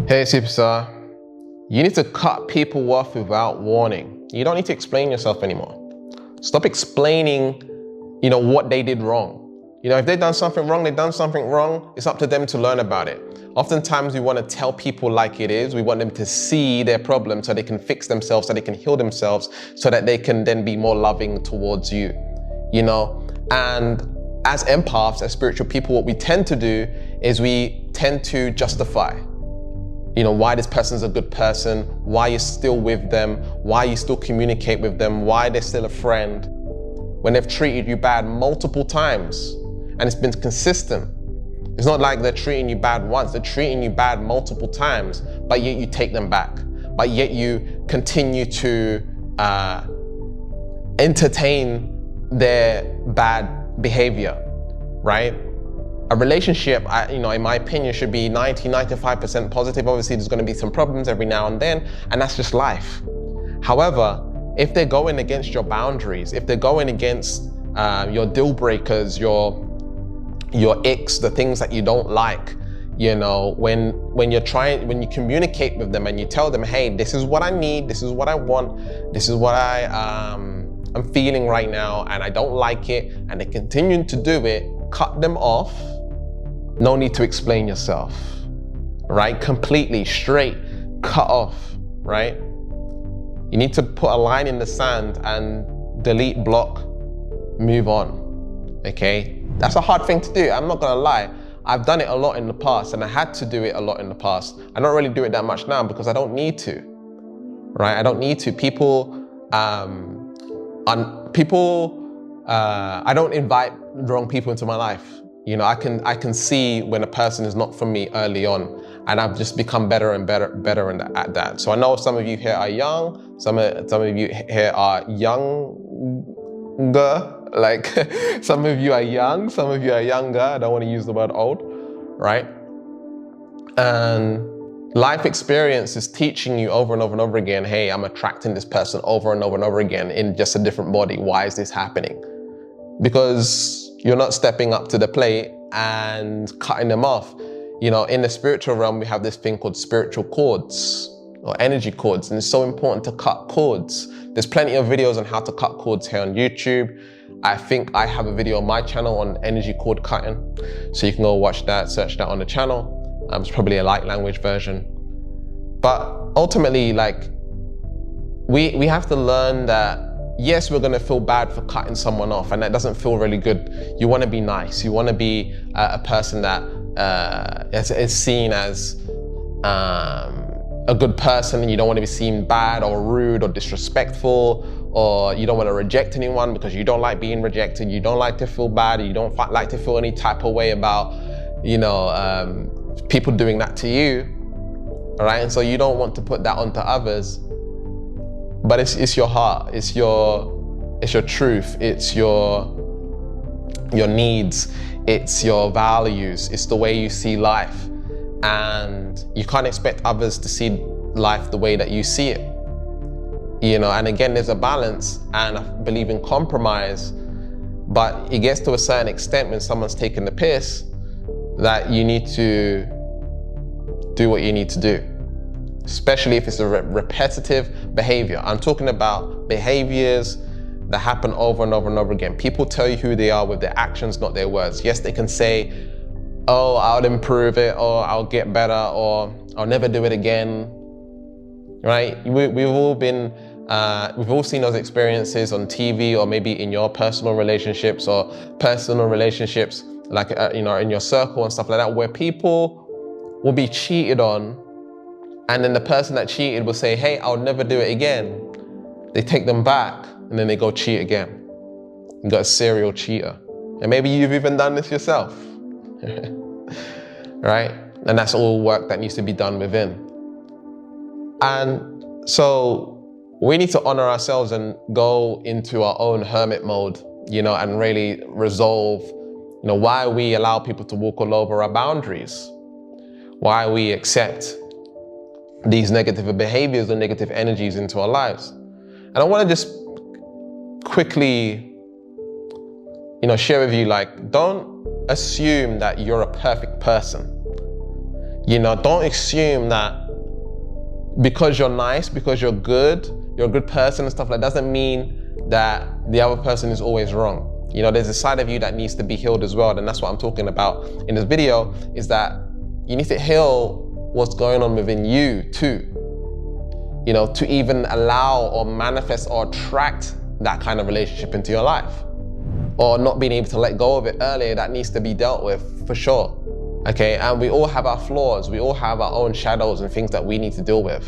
Hey superstar, you need to cut people off without warning. You don't need to explain yourself anymore. Stop explaining, what they did wrong. If they've done something wrong, they've done something wrong. It's up to them to learn about it. Oftentimes we want to tell people like it is. We want them to see their problem so they can fix themselves, so they can heal themselves, so that they can then be more loving towards you, And as empaths, as spiritual people, what we tend to do is we tend to justify why this person's a good person, why you're still with them, why you still communicate with them, why they're still a friend, when they've treated you bad multiple times and it's been consistent. It's not like they're treating you bad once, they're treating you bad multiple times, but yet you take them back, but yet you continue to entertain their bad behavior, right? A relationship, in my opinion, should be 95% positive. Obviously, there's going to be some problems every now and then, and that's just life. However, if they're going against your boundaries, if they're going against your deal breakers, your icks, the things that you don't like, when you communicate with them and you tell them, hey, this is what I need, this is what I want, this is what I'm feeling right now, and I don't like it, and they continue to do it, cut them off. No need to explain yourself, right? Completely straight, cut off, right? You need to put a line in the sand and delete, block, move on, okay? That's a hard thing to do, I'm not gonna lie. I've done it a lot in the past, and I had to do it a lot in the past. I don't really do it that much now because I don't need to, right? I don't need to. I don't invite the wrong people into my life. I can see when a person is not for me early on, and I've just become better and better at that. So I know some of you here are young, some of you here are younger, like some of you are young, some of you are younger. I don't want to use the word old, right? And life experience is teaching you over and over and over again, hey, I'm attracting this person over and over and over again in just a different body. Why is this happening? Because you're not stepping up to the plate and cutting them off. In the spiritual realm, we have this thing called spiritual cords or energy cords, and it's so important to cut cords. There's plenty of videos on how to cut cords here on YouTube. I think I have a video on my channel on energy cord cutting, so you can go watch that, search that on the channel. It's probably a light language version. But ultimately, we have to learn that yes, we're gonna feel bad for cutting someone off, and that doesn't feel really good. You wanna be nice. You wanna be a person that is seen as a good person, and you don't wanna be seen bad or rude or disrespectful, or you don't wanna reject anyone because you don't like being rejected, you don't like to feel bad, you don't like to feel any type of way about, people doing that to you, all right? And so you don't want to put that onto others. But it's your heart, it's your truth, it's your needs, it's your values, it's the way you see life. And you can't expect others to see life the way that you see it. And again, there's a balance, and I believe in compromise, but it gets to a certain extent when someone's taking the piss that you need to do what you need to do. Especially if it's a repetitive behavior. I'm talking about behaviors that happen over and over and over again. People tell you who they are with their actions, not their words. Yes, they can say, oh, I'll improve it, or I'll get better, or I'll never do it again, right? We've all seen those experiences on TV, or maybe in your personal relationships, like, in your circle and stuff like that, where people will be cheated on, and then the person that cheated will say, hey, I'll never do it again. They take them back, and then they go cheat again. You got a serial cheater. And maybe you've even done this yourself, right? And that's all work that needs to be done within. And so we need to honor ourselves and go into our own hermit mode, and really resolve, why we allow people to walk all over our boundaries, why we accept these negative behaviors and negative energies into our lives. And I want to just quickly, share with you, don't assume that you're a perfect person. You know, don't assume that because you're nice, because you're a good person and stuff like that, doesn't mean that the other person is always wrong. You know, there's a side of you that needs to be healed as well. And that's what I'm talking about in this video, is that you need to heal what's going on within you too. You know, to even allow or manifest or attract that kind of relationship into your life. Or not being able to let go of it earlier, that needs to be dealt with for sure. Okay, and we all have our flaws, we all have our own shadows and things that we need to deal with.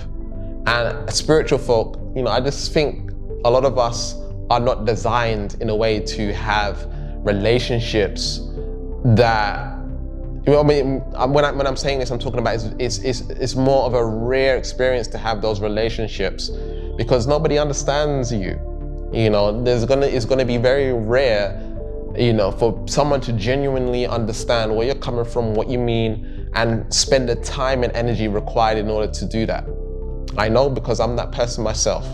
And spiritual folk, you know, I just think a lot of us are not designed in a way to have relationships that, you know, I mean, when I'm saying this, I'm talking about it's more of a rare experience to have those relationships, because nobody understands you. You know, it's gonna be very rare, you know, for someone to genuinely understand where you're coming from, what you mean, and spend the time and energy required in order to do that. I know, because I'm that person myself.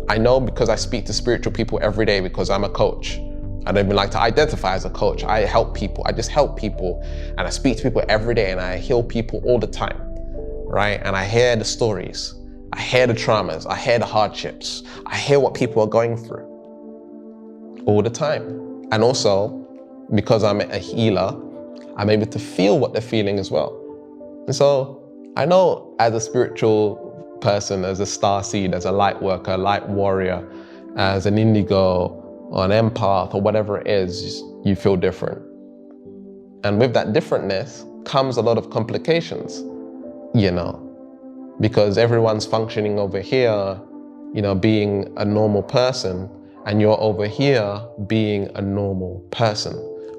I know because I speak to spiritual people every day, because I'm a coach. I don't even like to identify as a coach. I help people. I just help people, and I speak to people every day, and I heal people all the time, right? And I hear the stories. I hear the traumas. I hear the hardships. I hear what people are going through all the time. And also, because I'm a healer, I'm able to feel what they're feeling as well. And so I know, as a spiritual person, as a star seed, as a light worker, a light warrior, as an indigo or an empath or whatever it is, you feel different. And with that differentness comes a lot of complications, you know, because everyone's functioning over here, you know, being a normal person, and you're over here being a normal person,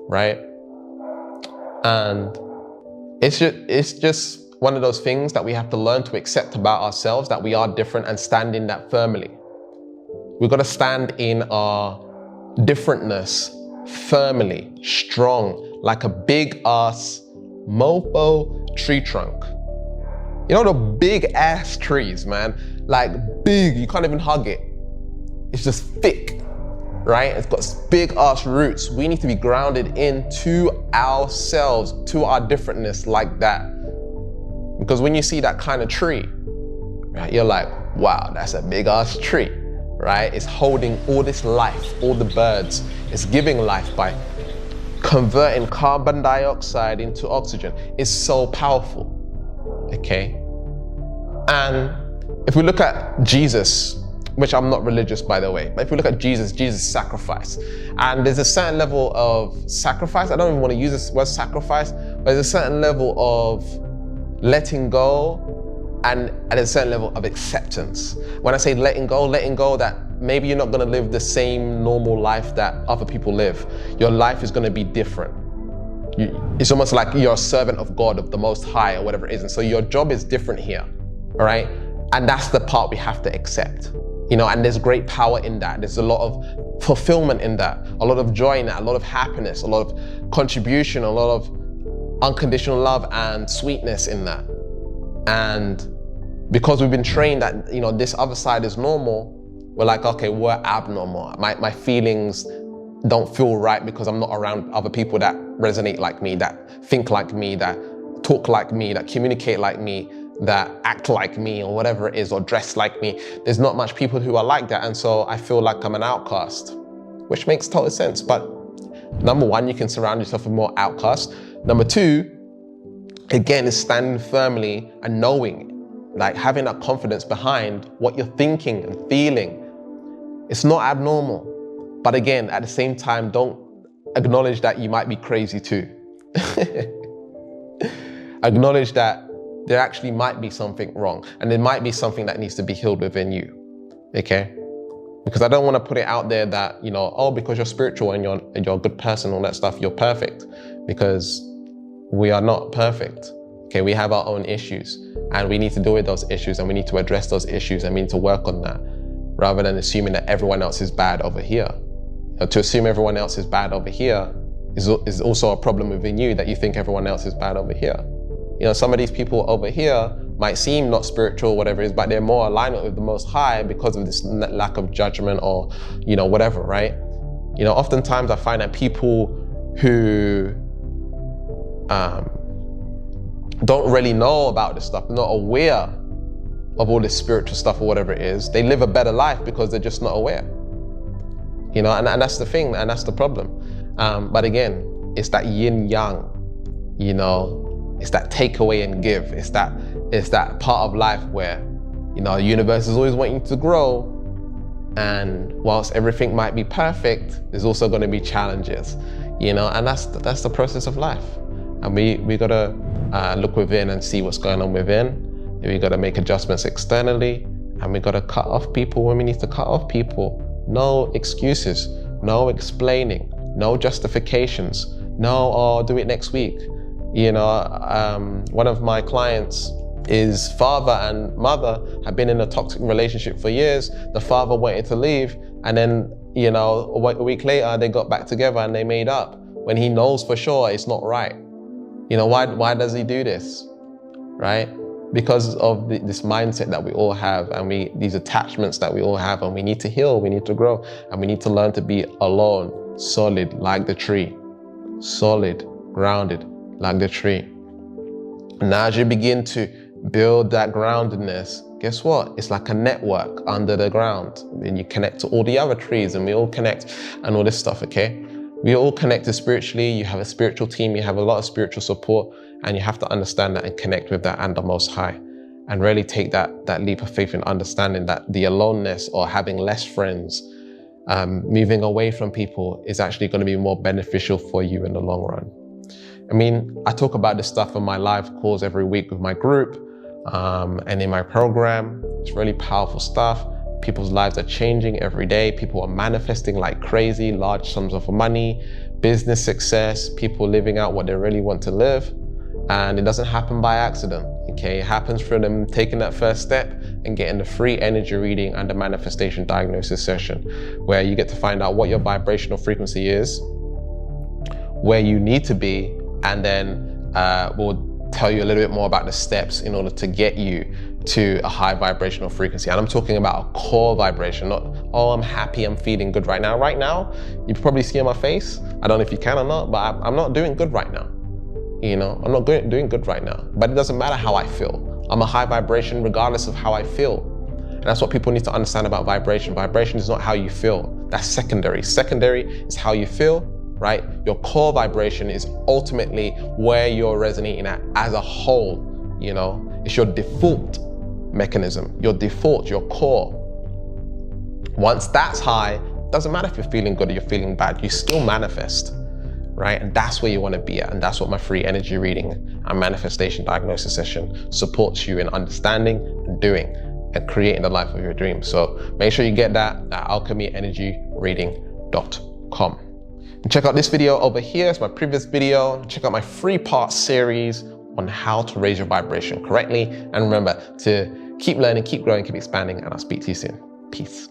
right? And it's just one of those things that we have to learn to accept about ourselves, that we are different, and stand in that firmly. We've got to stand in our differentness firmly, strong, like a big ass mofo tree trunk. You know the big ass trees, man? Like big, you can't even hug it. It's just thick, right? It's got big ass roots. We need to be grounded into ourselves, to our differentness like that. Because when you see that kind of tree, right, you're like, wow, that's a big ass tree, right? It's holding all this life, all the birds. It's giving life by converting carbon dioxide into oxygen. It's so powerful, okay? And if we look at Jesus, which I'm not religious, by the way, but if we look at Jesus sacrificed. And there's a certain level of sacrifice. I don't even want to use this word sacrifice, but there's a certain level of letting go, and at a certain level of acceptance. When I say letting go that maybe you're not going to live the same normal life that other people live. Your life is going to be different. It's almost like you're a servant of God, of the Most High, or whatever it is. And so your job is different here, all right? And that's the part we have to accept. You know, and there's great power in that. There's a lot of fulfillment in that, a lot of joy in that, a lot of happiness, a lot of contribution, a lot of unconditional love and sweetness in that. And because we've been trained that, you know, this other side is normal, we're like, okay, we're abnormal. My feelings don't feel right because I'm not around other people that resonate like me, that think like me, that talk like me, that communicate like me, that act like me, or whatever it is, or dress like me. There's not much people who are like that, and so I feel like I'm an outcast, which makes total sense. But number one, you can surround yourself with more outcasts. Number two, again, is standing firmly and knowing, like having that confidence behind what you're thinking and feeling. It's not abnormal, but again, at the same time, don't acknowledge that you might be crazy too. Acknowledge that there actually might be something wrong, and there might be something that needs to be healed within you, okay? Because I don't want to put it out there that, you know, oh, because you're spiritual and you're a good person, all that stuff, you're perfect, because we are not perfect, okay? We have our own issues, and we need to deal with those issues, and we need to address those issues, and we need to work on that, rather than assuming that everyone else is bad over here. You know, to assume everyone else is bad over here is also a problem within you, that you think everyone else is bad over here. You know, some of these people over here might seem not spiritual, whatever it is, but they're more aligned with the Most High because of this lack of judgment, or, you know, whatever, right? You know, oftentimes I find that people who don't really know about this stuff, not aware of all this spiritual stuff or whatever it is, they live a better life because they're just not aware. You know, and that's the thing, and that's the problem. But again, it's that yin yang, you know, it's that take away and give. It's that part of life where, you know, the universe is always wanting to grow. And whilst everything might be perfect, there's also going to be challenges, you know, and that's the process of life. And we got to look within and see what's going on within. We got to make adjustments externally, and we got to cut off people when we need to cut off people. No excuses, no explaining, no justifications, no, oh, do it next week. You know, one of my clients, his father and mother had been in a toxic relationship for years. The father wanted to leave, and then, you know, a week later they got back together and they made up, when he knows for sure it's not right. You know, why does he do this, right? Because of this mindset that we all have, and these attachments that we all have, and we need to heal, we need to grow, and we need to learn to be alone, solid like the tree, solid, grounded like the tree. And now as you begin to build that groundedness, guess what? It's like a network under the ground, and you connect to all the other trees, and we all connect and all this stuff, okay? We all connected spiritually. You have a spiritual team, you have a lot of spiritual support, and you have to understand that and connect with that and the Most High, and really take that leap of faith in understanding that the aloneness or having less friends, moving away from people is actually going to be more beneficial for you in the long run. I mean, I talk about this stuff in my live calls every week with my group, and in my program. It's really powerful stuff. People's lives are changing every day. People are manifesting like crazy, large sums of money, business success, people living out what they really want to live. And it doesn't happen by accident, okay? It happens through them taking that first step and getting the free energy reading and the manifestation diagnosis session, where you get to find out what your vibrational frequency is, where you need to be, and then we'll tell you a little bit more about the steps in order to get you to a high vibrational frequency. And I'm talking about a core vibration, not, oh, I'm happy, I'm feeling good right now. Right now, you probably see on my face, I don't know if you can or not, but I'm not doing good right now. You know, I'm not doing good right now, but it doesn't matter how I feel. I'm a high vibration regardless of how I feel. And that's what people need to understand about vibration. Vibration is not how you feel. That's secondary. Secondary is how you feel, right? Your core vibration is ultimately where you're resonating at as a whole, you know? It's your default mechanism, your default, your core. Once that's high, doesn't matter if you're feeling good or you're feeling bad, you still manifest, right? And that's where you want to be at. And that's what my free energy reading and manifestation diagnosis session supports you in understanding and doing and creating the life of your dreams. So make sure you get that at alchemyenergyreading.com. And check out this video over here. It's my previous video. Check out my 3-part series on how to raise your vibration correctly. And remember to keep learning, keep growing, keep expanding, and I'll speak to you soon. Peace.